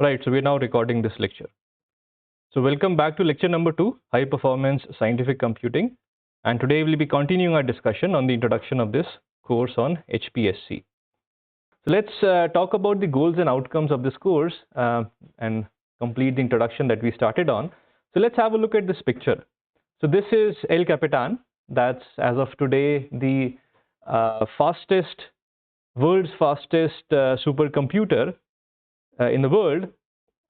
Right, so we're now recording this lecture. So welcome back to lecture number 2, High Performance Scientific Computing. And today we'll be continuing our discussion on the introduction of this course on HPSC. So let's talk about the goals and outcomes of this course and complete the introduction that we started on. So let's have a look at this picture. So this is El Capitan. That's as of today the world's fastest supercomputer in the world.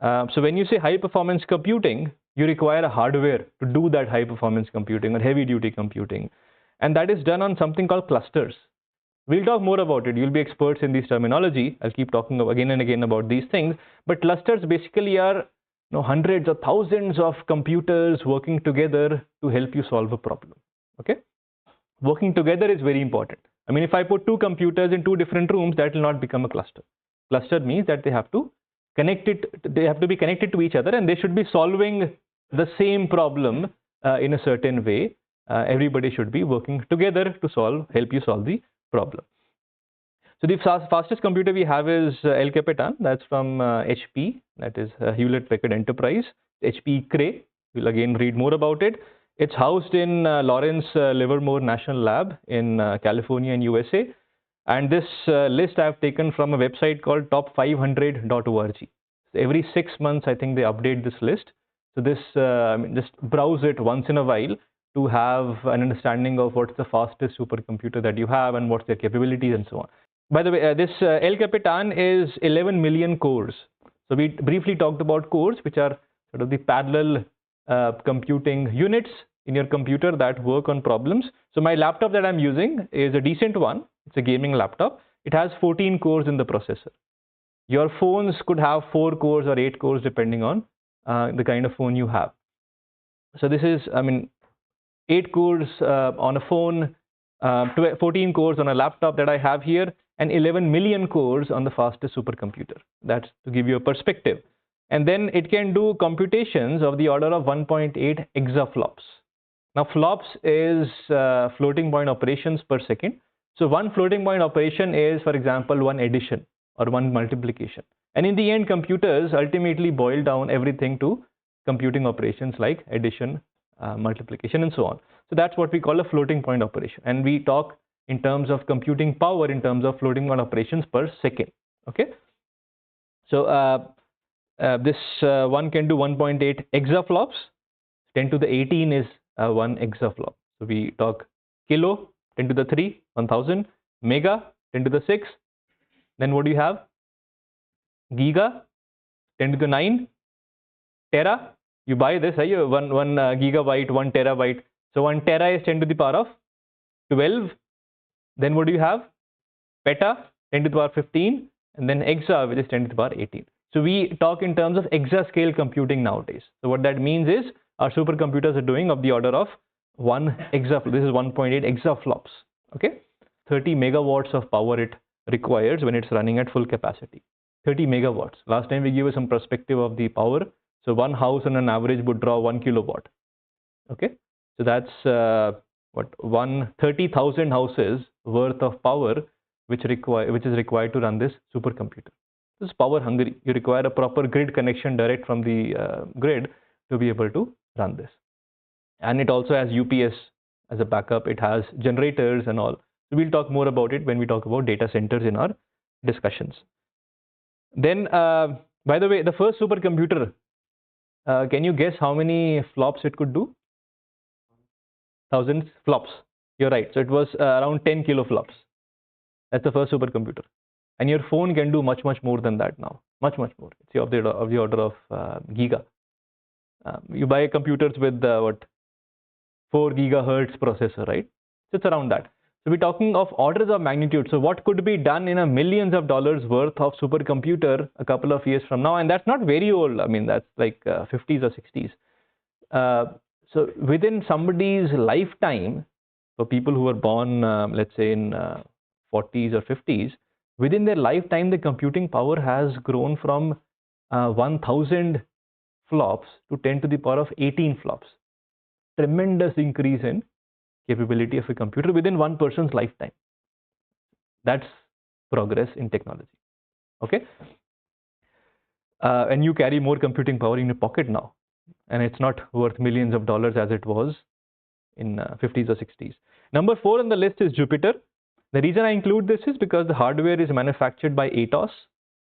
So when you say high performance computing, you require a hardware to do that high performance computing or heavy duty computing. And that is done on something called clusters. We'll talk more about it. You'll be experts in this terminology. I'll keep talking again and again about these things. But clusters basically are hundreds or thousands of computers working together to help you solve a problem. Okay? Working together is very important. I mean, if I put two computers in two different rooms, that will not become a cluster. Cluster means that they have to be connected to each other, and they should be solving the same problem in a certain way. Everybody should be working together to help you solve the problem. So the fastest computer we have is El Capitan. That's from HP, that is Hewlett Packard Enterprise, HP Cray. We'll again read more about it. It's housed in Lawrence Livermore National Lab in California in USA. And this list I've taken from a website called top500.org. So every 6 months, I think they update this list. So this, just browse it once in a while to have an understanding of what's the fastest supercomputer that you have and what's their capabilities and so on. By the way, this El Capitan is 11 million cores. So we briefly talked about cores, which are sort of the parallel computing units in your computer that work on problems. So my laptop that I'm using is a decent one. It's a gaming laptop. It has 14 cores in the processor. Your phones could have 4 cores or 8 cores depending on the kind of phone you have. So this is, 8 cores on a phone, 14 cores on a laptop that I have here, and 11 million cores on the fastest supercomputer. That's to give you a perspective. And then it can do computations of the order of 1.8 exaflops. Now flops is floating point operations per second. So one floating point operation is, for example, one addition or one multiplication. And in the end, computers ultimately boil down everything to computing operations like addition, multiplication, and so on. So that's what we call a floating point operation. And we talk in terms of computing power in terms of floating point operations per second. Okay. So this one can do 1.8 exaflops. 10 to the 18 is 1 exaflop. So we talk kilo, 10 to the 3, 1000, mega, 10 to the 6. Then what do you have? Giga, 10 to the 9, tera. You buy this, right? 1 gigabyte, 1 terabyte. So 1 tera is 10 to the power of 12. Then what do you have? Peta, 10 to the power 15, and then exa, which is 10 to the power 18. So we talk in terms of exascale computing nowadays. So what that means is our supercomputers are doing of the order of 1 exaflop. This is 1.8 exaflops. Okay, 30 megawatts of power it requires when it's running at full capacity. 30 megawatts. Last time we gave you some perspective of the power. So one house on an average would draw 1 kilowatt. Okay, so that's 30,000 houses worth of power which is required to run this supercomputer. This is power hungry. You require a proper grid connection direct from the grid to be able to run this. And it also has UPS as a backup. It has generators and all. So we'll talk more about it when we talk about data centers in our discussions. Then, by the way, the first supercomputer, can you guess how many flops it could do? Thousands flops. You're right. So it was around 10 kiloflops. That's the first supercomputer. And your phone can do much, much more than that now. Much, much more. It's of the order of giga. You buy computers with 4 gigahertz processor, right? So it's around that. So we're talking of orders of magnitude. So what could be done in a millions of dollars worth of supercomputer a couple of years from now? And that's not very old. I mean, that's like 50s or 60s. So within somebody's lifetime, for people who were born, let's say in 40s or 50s, within their lifetime, the computing power has grown from 1000 flops to 10 to the power of 18 flops. Tremendous increase in capability of a computer within one person's lifetime. That's progress in technology. Okay. and you carry more computing power in your pocket now, and it's not worth millions of dollars as it was in 50s or 60s. Number 4 on the list is Jupiter. The reason I include this is because the hardware is manufactured by Atos.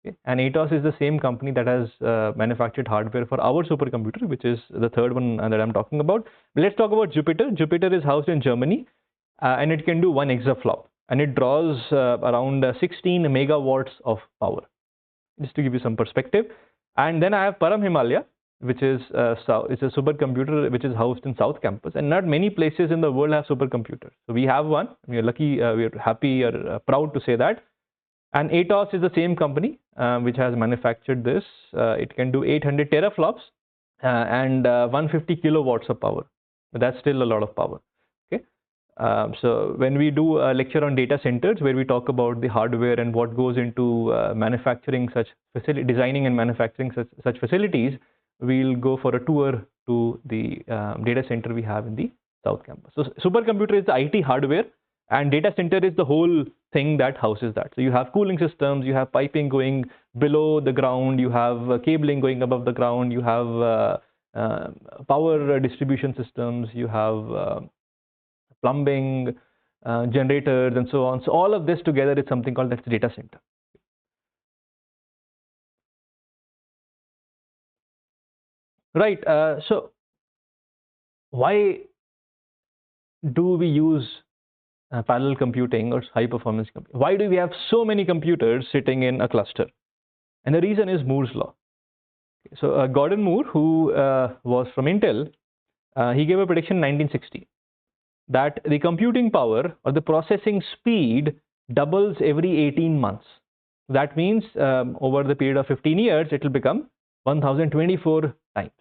Okay? And Atos is the same company that has manufactured hardware for our supercomputer, which is the third one that I'm talking about. But let's talk about Jupiter. Jupiter is housed in Germany, and it can do 1 exaflop, and it draws around 16 megawatts of power, just to give you some perspective. And then I have Param Himalaya, which is it's a supercomputer which is housed in South Campus, and not many places in the world have supercomputers. So we have one. We are lucky, we are happy or proud to say that. And Atos is the same company which has manufactured this. It can do 800 teraflops and 150 kilowatts of power. But that's still a lot of power. Okay. So when we do a lecture on data centers where we talk about the hardware and what goes into manufacturing such designing and manufacturing such facilities, we'll go for a tour to the data center we have in the South Campus. So supercomputer is the IT hardware, and data center is the whole thing that houses that. So you have cooling systems, you have piping going below the ground, you have cabling going above the ground, you have power distribution systems, you have plumbing, generators, and so on. So all of this together is something called that's data center. Right. So why do we use parallel computing or high performance computing? Why do we have so many computers sitting in a cluster? And the reason is Moore's law. So Gordon Moore, who was from Intel, he gave a prediction in 1960 that the computing power or the processing speed doubles every 18 months. That means over the period of 15 years, it will become 1024 times.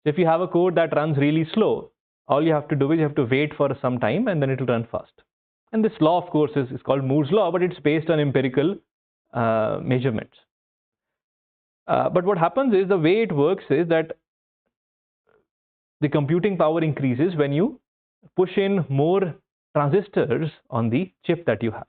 So if you have a code that runs really slow, all you have to do is you have to wait for some time and then it will run fast. And this law, of course, is called Moore's law, but it's based on empirical measurements. But what happens is the way it works is that the computing power increases when you push in more transistors on the chip that you have.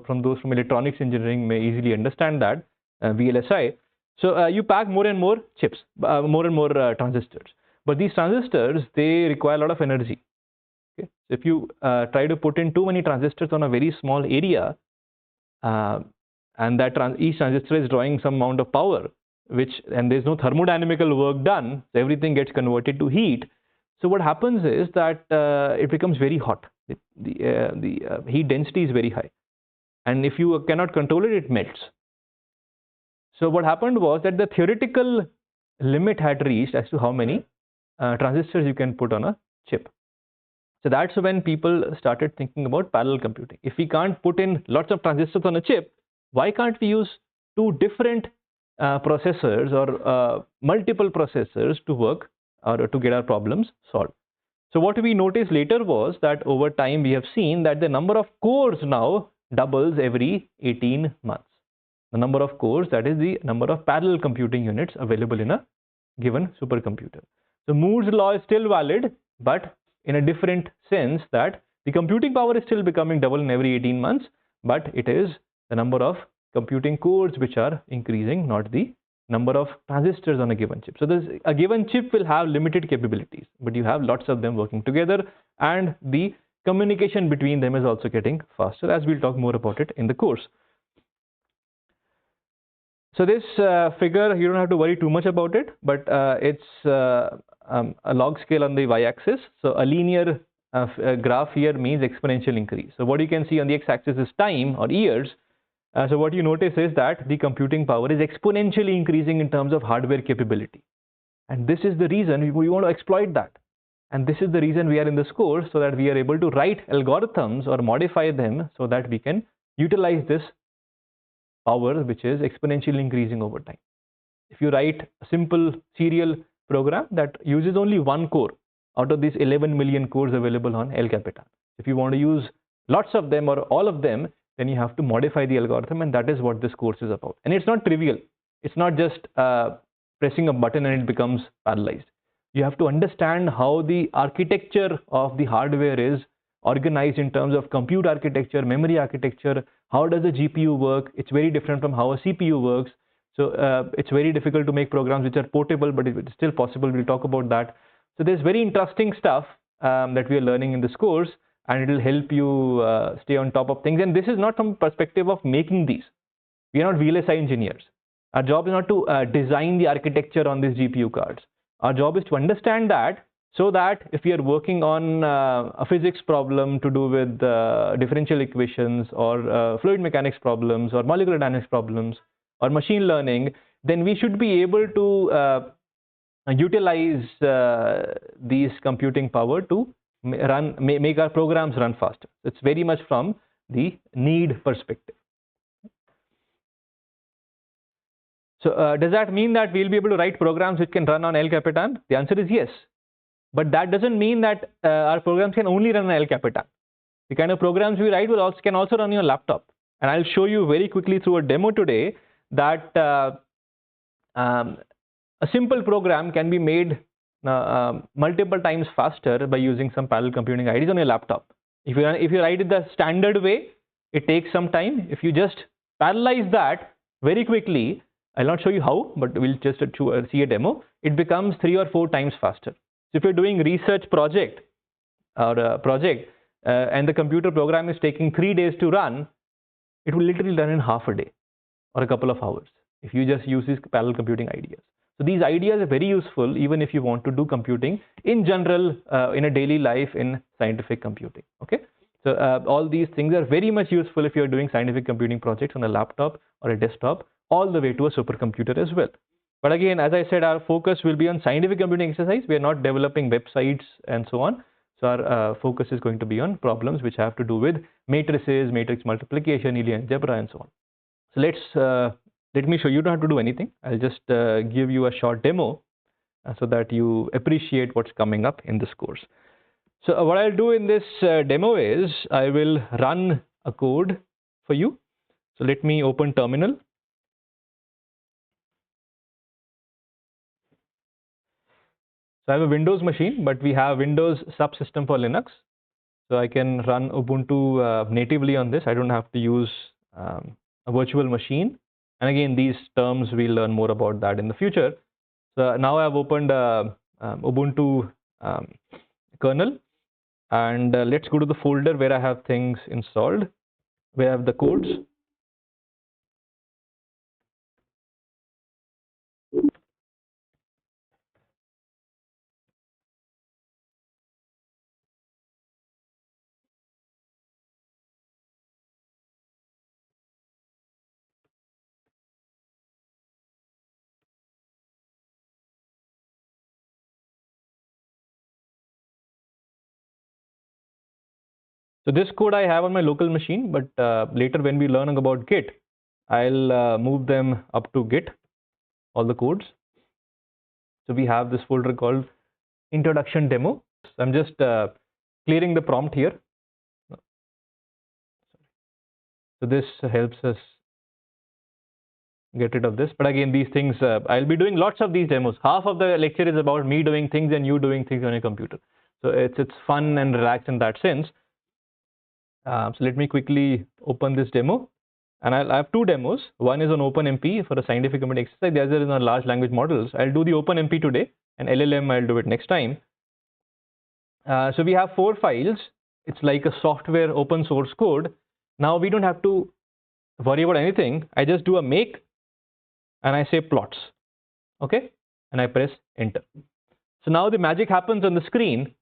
From those from electronics engineering may easily understand that, VLSI. So you pack more and more chips, more and more transistors. But these transistors, they require a lot of energy. Okay? So if you try to put in too many transistors on a very small area, and that each transistor is drawing some amount of power, and there's no thermodynamical work done, so everything gets converted to heat. So what happens is that it becomes very hot. The heat density is very high, and if you cannot control it, it melts. So what happened was that the theoretical limit had reached as to how many transistors you can put on a chip. So that's when people started thinking about parallel computing. If we can't put in lots of transistors on a chip, why can't we use two different processors or multiple processors to work or to get our problems solved? So what we noticed later was that over time we have seen that the number of cores now doubles every 18 months. The number of cores, that is the number of parallel computing units available in a given supercomputer. So Moore's law is still valid, but in a different sense, that the computing power is still becoming double in every 18 months, but it is the number of computing cores which are increasing, not the number of transistors on a given chip. So a given chip will have limited capabilities, but you have lots of them working together, and the communication between them is also getting faster, as we'll talk more about it in the course. So this figure, you don't have to worry too much about it, but it's a log scale on the y-axis. So a linear graph here means exponential increase. So what you can see on the x-axis is time or years. So what you notice is that the computing power is exponentially increasing in terms of hardware capability. And this is the reason we want to exploit that. And this is the reason we are in this course, so that we are able to write algorithms or modify them so that we can utilize this power which is exponentially increasing over time. If you write a simple serial program that uses only one core out of these 11 million cores available on El Capitan, if you want to use lots of them or all of them, then you have to modify the algorithm, and that is what this course is about. And it's not trivial. It's not just pressing a button and it becomes parallelized. You have to understand how the architecture of the hardware is organized in terms of compute architecture, memory architecture. How does a GPU work? It's very different from how a CPU works. So it's very difficult to make programs which are portable, but it's still possible. We'll talk about that. So there's very interesting stuff that we are learning in this course, and it will help you stay on top of things. And this is not from perspective of making these. We are not VLSI engineers. Our job is not to design the architecture on these GPU cards. Our job is to understand that, so that if we are working on a physics problem to do with differential equations or fluid mechanics problems or molecular dynamics problems or machine learning, then we should be able to utilize these computing power to make our programs run faster. It's very much from the need perspective. So does that mean that we'll be able to write programs which can run on El Capitan? The answer is yes. But that doesn't mean that our programs can only run on El Capitan. The kind of programs we write can also run on your laptop. And I'll show you very quickly through a demo today that a simple program can be made multiple times faster by using some parallel computing ideas on your laptop. If you write it the standard way, it takes some time. If you just parallelize that very quickly, I'll not show you how, but we'll just see a demo. It becomes 3 or 4 times faster. So if you're doing research project or a project and the computer program is taking 3 days to run, it will literally run in half a day or a couple of hours if you just use these parallel computing ideas. So these ideas are very useful even if you want to do computing in general in a daily life in scientific computing. Okay, so all these things are very much useful if you're doing scientific computing projects on a laptop or a desktop, all the way to a supercomputer as well. But again, as I said, our focus will be on scientific computing exercise. We are not developing websites and so on. So our focus is going to be on problems which have to do with matrices, matrix multiplication, Linear algebra, and so on. So let me show you. You don't have to do anything. I'll just give you a short demo so that you appreciate what's coming up in this course. So what I'll do in this demo is I will run a code for you. So let me open terminal. So I have a Windows machine, but we have Windows subsystem for Linux. So I can run Ubuntu natively on this. I don't have to use a virtual machine. And again, these terms, we'll learn more about that in the future. So now I've opened Ubuntu kernel. And let's go to the folder where I have things installed, where I have the codes. So this code I have on my local machine, but later when we learn about Git, I'll move them up to Git, all the codes. So we have this folder called introduction demo. So I'm just clearing the prompt here. So this helps us get rid of this. But again, these things, I'll be doing lots of these demos. Half of the lecture is about me doing things and you doing things on your computer. So it's fun and relaxed in that sense. So let me quickly open this demo. And I have 2 demos. One is on OpenMP for a scientific computing exercise. The other is on large language models. I'll do the OpenMP today, and LLM I'll do it next time. So we have 4 files. It's like a software open source code. Now we don't have to worry about anything. I just do a make and I say plots. Okay, and I press enter. So now the magic happens on the screen.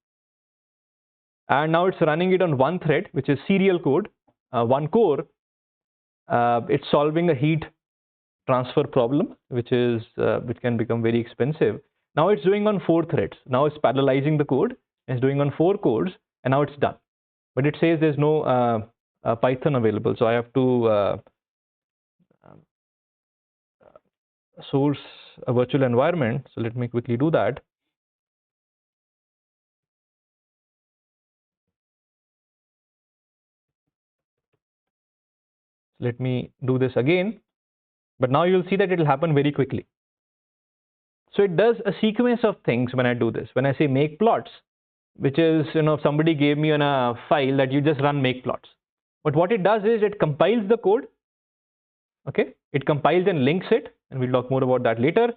And now it's running it on 1 thread, which is serial code, 1 core. It's solving a heat transfer problem, which can become very expensive. Now it's doing on 4 threads. Now it's parallelizing the code. It's doing on 4 cores, and now it's done. But it says there's no Python available, so I have to source a virtual environment. So let me quickly do that. Let me do this again, but now you'll see that it will happen very quickly. So it does a sequence of things when I do this. When I say make plots, which is, somebody gave me on a file that you just run make plots. But what it does is it compiles the code, Okay, it compiles and links it, and we'll talk more about that later.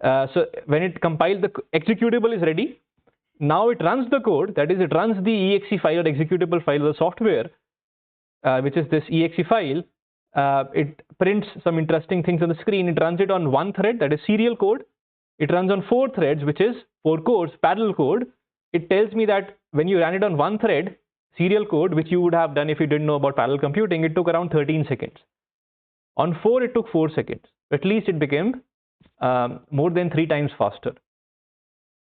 So when it compiles, the executable is ready. Now it runs the code, that is, it runs the exe file or executable file of the software, which is this exe file. It prints some interesting things on the screen. It runs it on one thread, that is serial code. It runs on 4 threads, which is 4 cores, parallel code. It tells me that when you ran it on one thread, serial code, which you would have done if you didn't know about parallel computing, it took around 13 seconds. On 4, it took 4 seconds. At least it became more than 3 times faster.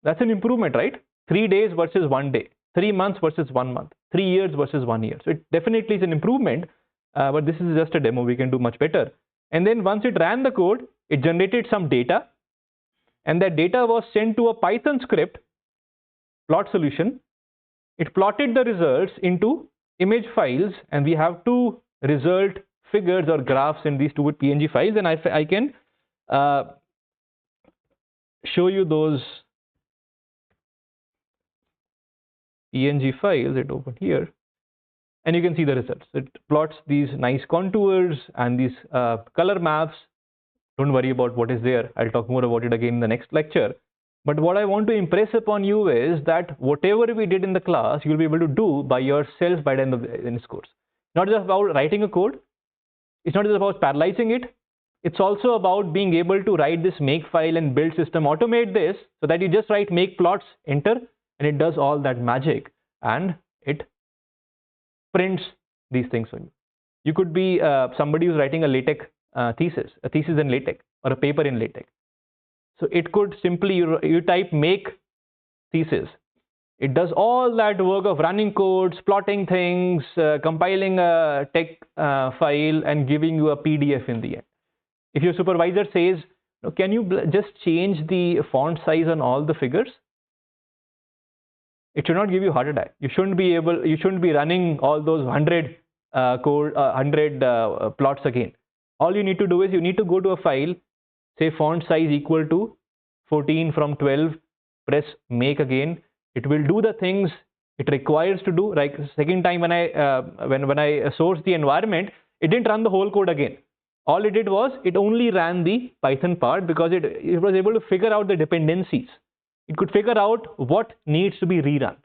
That's an improvement, right? 3 days versus 1 day, 3 months versus 1 month, 3 years versus 1 year. So it definitely is an improvement, but this is just a demo. We can do much better. And then once it ran the code, it generated some data, and that data was sent to a Python script, plot solution. It plotted the results into image files, and we have 2 result figures or graphs in these 2 PNG files, and I can show you those PNG files. It open here, and you can see the results. It plots these nice contours and these color maps. Don't worry about what is there. I'll talk more about it again in the next lecture. But what I want to impress upon you is that whatever we did in the class, you'll be able to do by yourself by the end of this course. Not just about writing a code. It's not just about parallelizing it. It's also about being able to write this make file and build system, automate this so that you just write make plots, enter, and it does all that magic, and it prints these things for you. You could be somebody who's writing a LaTeX thesis in LaTeX or a paper in LaTeX. So it could simply, you type make thesis. It does all that work of running codes, plotting things, compiling a text file, and giving you a PDF in the end. If your supervisor says, can you just change the font size on all the figures? It should not give you a heart attack. You shouldn't be running all those 100 plots again. All you need to do is you need to go to a file, say font size equal to 14 from 12, press make again. It will do the things it requires to do. Like second time when I sourced the environment, it didn't run the whole code again. All it did was it only ran the Python part because it was able to figure out the dependencies. It could figure out what needs to be rerun.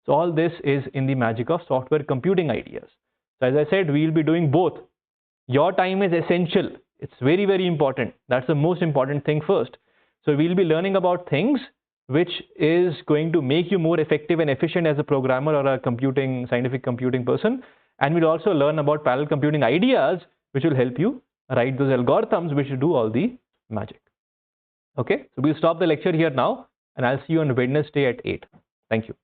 So all this is in the magic of software computing ideas. So as I said, we will be doing both. Your time is essential. It's very, very important. That's the most important thing first. So we'll be learning about things which is going to make you more effective and efficient as a programmer or a scientific computing person. And we'll also learn about parallel computing ideas which will help you write those algorithms which do all the magic. Okay, so we'll stop the lecture here now, and I'll see you on Wednesday at 8. Thank you.